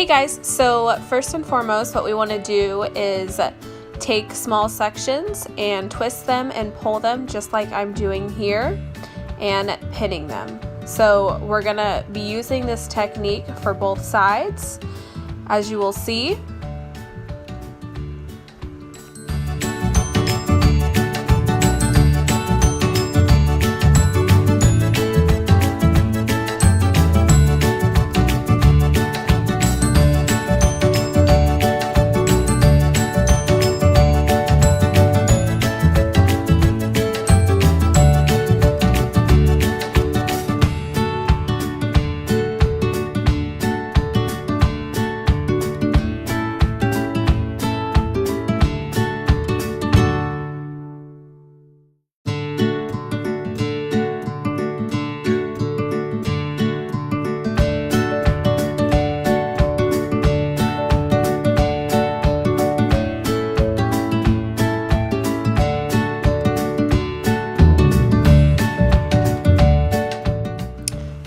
Hey guys, so first and foremost what we want to do is take small sections and twist them and pull them just like I'm doing here and pinning them. So we're going to be using this technique for both sides, as you will see.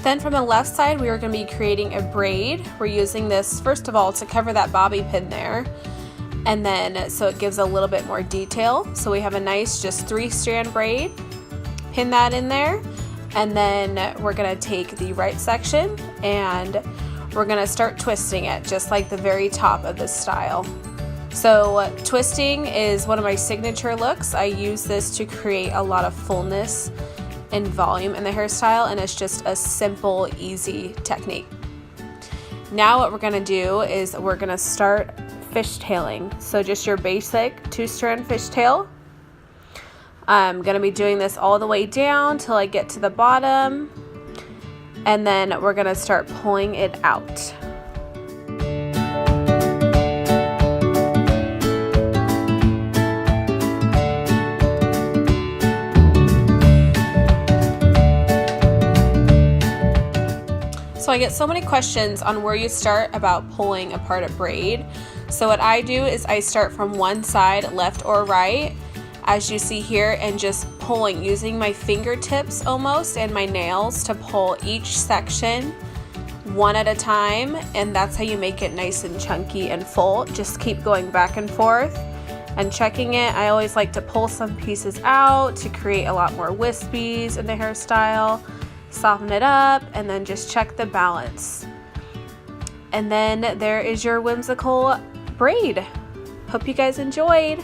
Then from the left side, we are going to be creating a braid. We're using this, first of all, to cover that bobby pin there. And then, so it gives a little bit more detail. So we have a nice, just 3-strand braid. Pin that in there. And then we're going to take the right section and we're going to start twisting it, just like the very top of this style. So twisting is one of my signature looks. I use this to create a lot of fullness and volume in the hairstyle, and it's just a simple, easy technique. Now what we're going to do is we're going to start fishtailing. So just your basic 2-strand fishtail. I'm going to be doing this all the way down till I get to the bottom, and then we're going to start pulling it out. So I get so many questions on where you start about pulling apart a braid. So what I do is I start from one side, left or right, as you see here, and just pulling, using my fingertips almost and my nails to pull each section one at a time, and that's how you make it nice and chunky and full. Just keep going back and forth and checking it. I always like to pull some pieces out to create a lot more wispies in the hairstyle. Soften it up and then just check the balance. And then there is your whimsical braid. Hope you guys enjoyed.